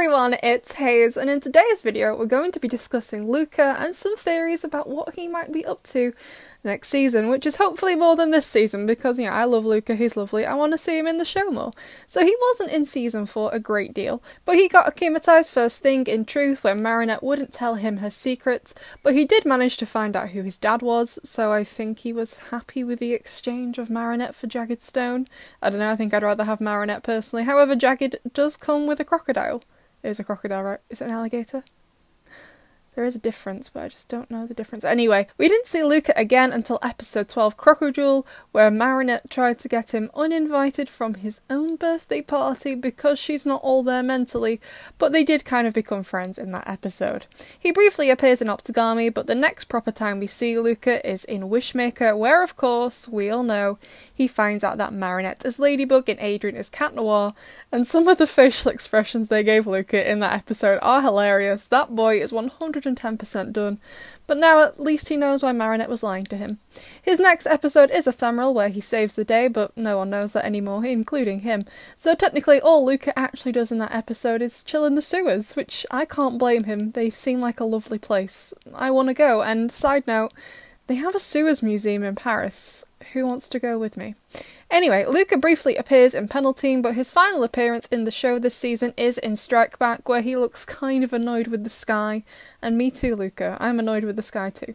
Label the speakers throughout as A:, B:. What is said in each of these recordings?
A: everyone, it's Hayes, and in today's video we're going to be discussing Luca and some theories about what he might be up to next season, which is hopefully more than this season because, you know, I love Luca, he's lovely, I want to see him in the show more. So he wasn't in season 4 a great deal, but he got akumatized first thing in Truth when Marinette wouldn't tell him her secrets, but he did manage to find out who his dad was, so I think he was happy with the exchange of Marinette for Jagged Stone. I don't know, I think I'd rather have Marinette personally. However, Jagged does come with a crocodile. It is a crocodile, right? Is it an alligator? There is a difference, but I just don't know the difference. Anyway, we didn't see Luca again until episode 12, Crocodile, where Marinette tried to get him uninvited from his own birthday party because she's not all there mentally, but they did kind of become friends in that episode. He briefly appears in Optigami, but the next proper time we see Luca is in Wishmaker, where of course, we all know, he finds out that Marinette is Ladybug and Adrien is Cat Noir, and some of the facial expressions they gave Luca in that episode are hilarious. That boy is 110% done, but now at least he knows why Marinette was lying to him. His next episode is Ephemeral, where he saves the day, but no one knows that anymore, including him. So technically all Luca actually does in that episode is chill in the sewers, which I can't blame him. They seem like a lovely place. I want to go, and side note, they have a sewers museum in Paris. Who wants to go with me? Anyway, Luca briefly appears in Penalty, but his final appearance in the show this season is in Strike Back, where he looks kind of annoyed with the sky. And me too, Luca. I'm annoyed with the sky too.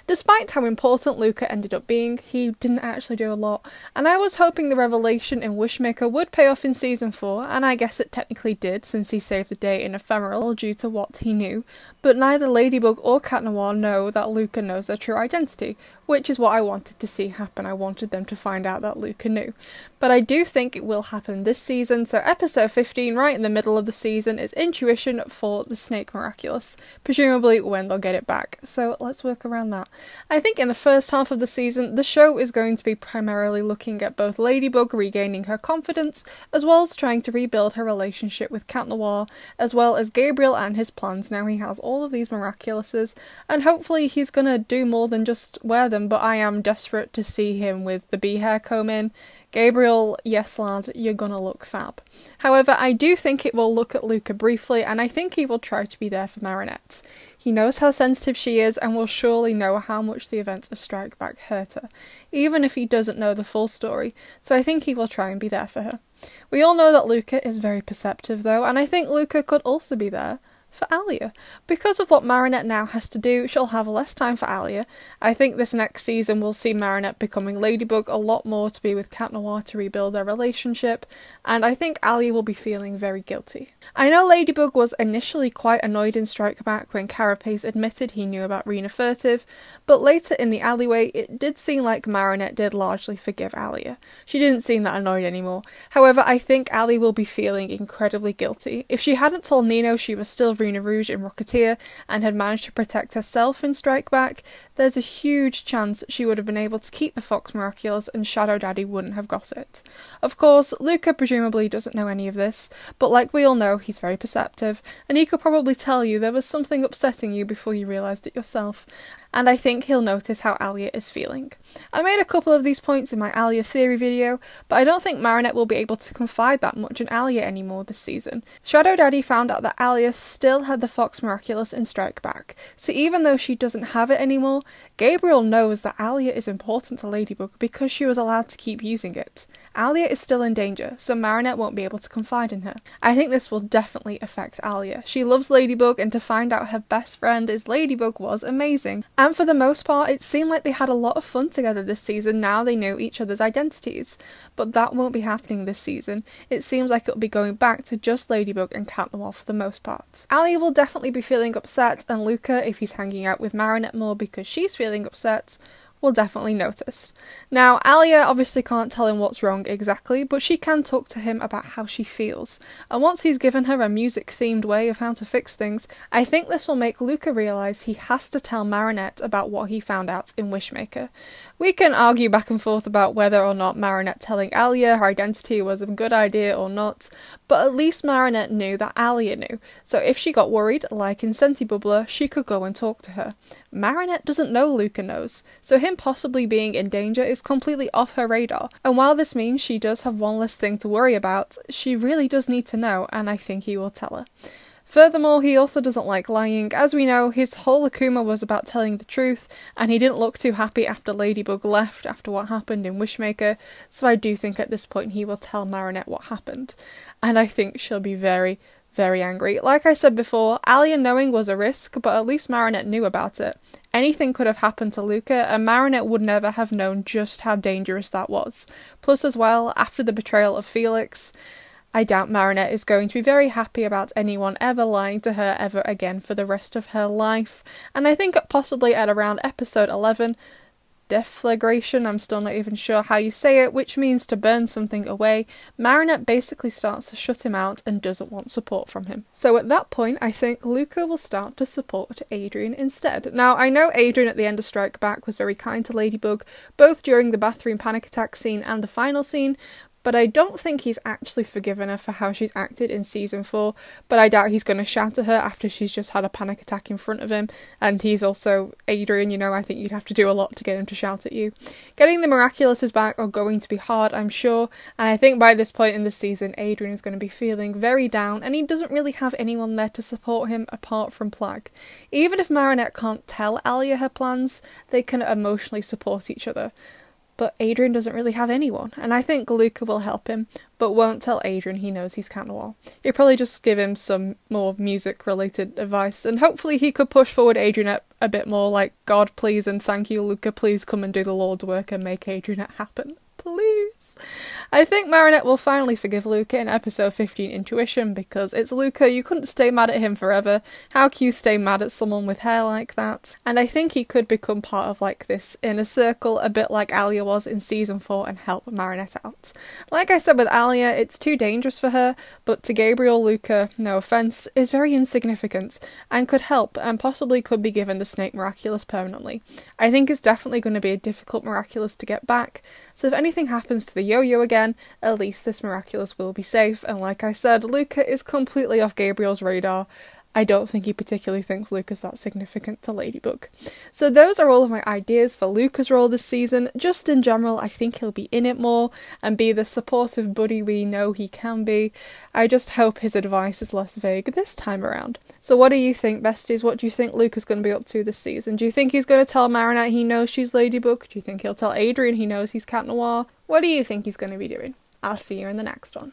A: Despite how important Luca ended up being, he didn't actually do a lot, and I was hoping the revelation in Wishmaker would pay off in season 4, and I guess it technically did since he saved the day in Ephemeral due to what he knew, but neither Ladybug or Cat Noir know that Luca knows their true identity, which is what I wanted to see happen. I wanted them to find out that Luca knew. But I do think it will happen this season, so episode 15, right in the middle of the season, is Intuition for the Snake Miraculous, presumably when they'll get it back, so let's work around that. I think in the first half of the season, the show is going to be primarily looking at both Ladybug regaining her confidence, as well as trying to rebuild her relationship with Cat Noir, as well as Gabriel and his plans now he has all of these Miraculouses, and hopefully he's gonna do more than just wear them, but I am desperate to see him with the bee hair comb in. Gabriel, yes lad, you're gonna look fab. However, I do think it will look at Luca briefly, and I think he will try to be there for Marinette. He knows how sensitive she is, and will surely know how much the events of Strike Back hurt her, even if he doesn't know the full story, so I think he will try and be there for her. We all know that Luca is very perceptive though, and I think Luca could also be there for Alia. Because of what Marinette now has to do, she'll have less time for Alia. I think this next season will see Marinette becoming Ladybug a lot more to be with Cat Noir to rebuild their relationship, and I think Alia will be feeling very guilty. I know Ladybug was initially quite annoyed in Strike Back when Carapace admitted he knew about Rena Furtive, but later in the alleyway it did seem like Marinette did largely forgive Alia. She didn't seem that annoyed anymore. However, I think Alia will be feeling incredibly guilty. If she hadn't told Nino she was still Rena Rouge in Rocketeer and had managed to protect herself in Strike Back, there's a huge chance she would have been able to keep the Fox Miraculous and Shadow Daddy wouldn't have got it. Of course, Luca presumably doesn't know any of this, but like we all know, he's very perceptive, and he could probably tell you there was something upsetting you before you realised it yourself, and I think he'll notice how Alia is feeling. I made a couple of these points in my Alia theory video, but I don't think Marinette will be able to confide that much in Alia anymore this season. Shadow Daddy found out that Alia still had the Fox Miraculous in Strike Back, so even though she doesn't have it anymore, Gabriel knows that Alia is important to Ladybug because she was allowed to keep using it. Alia is still in danger, so Marinette won't be able to confide in her. I think this will definitely affect Alia. She loves Ladybug, and to find out her best friend is Ladybug was amazing. And for the most part, it seemed like they had a lot of fun together this season now they know each other's identities. But that won't be happening this season. It seems like it'll be going back to just Ladybug and Cat Noir for the most part. Alia will definitely be feeling upset, and Luca, if he's hanging out with Marinette more because she's feeling upset, will definitely notice. Now, Alia obviously can't tell him what's wrong exactly, but she can talk to him about how she feels, and once he's given her a music-themed way of how to fix things, I think this will make Luca realise he has to tell Marinette about what he found out in Wishmaker. We can argue back and forth about whether or not Marinette telling Alia her identity was a good idea or not, but at least Marinette knew that Alia knew, so if she got worried, like in Sentibubbler, she could go and talk to her. Marinette doesn't know Luca knows, so him him possibly being in danger is completely off her radar. And while this means she does have one less thing to worry about, she really does need to know, and I think he will tell her. Furthermore, he also doesn't like lying. As we know, his whole Akuma was about telling the truth, and he didn't look too happy after Ladybug left after what happened in Wishmaker, so I do think at this point he will tell Marinette what happened. And I think she'll be very, very angry. Like I said before, Alia knowing was a risk, but at least Marinette knew about it. Anything could have happened to Luca, and Marinette would never have known just how dangerous that was. Plus as well, after the betrayal of Felix, I doubt Marinette is going to be very happy about anyone ever lying to her ever again for the rest of her life. And I think possibly at around episode 11, deflagration, I'm still not even sure how you say it, which means to burn something away, Marinette basically starts to shut him out and doesn't want support from him. So at that point, I think Luca will start to support Adrien instead. Now, I know Adrien at the end of Strike Back was very kind to Ladybug, both during the bathroom panic attack scene and the final scene, but I don't think he's actually forgiven her for how she's acted in season 4, but I doubt he's going to shout at her after she's just had a panic attack in front of him, and he's also Adrien, you know, I think you'd have to do a lot to get him to shout at you. Getting the Miraculouses back are going to be hard, I'm sure, and I think by this point in the season, Adrien is going to be feeling very down, and he doesn't really have anyone there to support him apart from Plagg. Even if Marinette can't tell Alia her plans, they can emotionally support each other. But Adrien doesn't really have anyone, and I think Luca will help him, but won't tell Adrien he knows he's Cat Noir. He'll probably just give him some more music-related advice, and hopefully he could push forward Adrien a bit more, like, God please and thank you Luca, please come and do the Lord's work and make Adrien happen. Please. I think Marinette will finally forgive Luca in episode 15 Intuition, because it's Luca, you couldn't stay mad at him forever. How can you stay mad at someone with hair like that? And I think he could become part of like this inner circle, a bit like Alia was in season 4, and help Marinette out. Like I said with Alia, it's too dangerous for her, but to Gabriel, Luca, no offence, is very insignificant, and could help, and possibly could be given the Snake Miraculous permanently. I think it's definitely going to be a difficult Miraculous to get back, so if anything happens to the Yo-Yo again, at least this Miraculous will be safe, and like I said, Luca is completely off Gabriel's radar. I don't think he particularly thinks Luca's that significant to Ladybug. So those are all of my ideas for Luca's role this season. Just in general, I think he'll be in it more and be the supportive buddy we know he can be. I just hope his advice is less vague this time around. So what do you think, besties? What do you think Luca's going to be up to this season? Do you think he's going to tell Marinette he knows she's Ladybug? Do you think he'll tell Adrien he knows he's Cat Noir? What do you think he's going to be doing? I'll see you in the next one.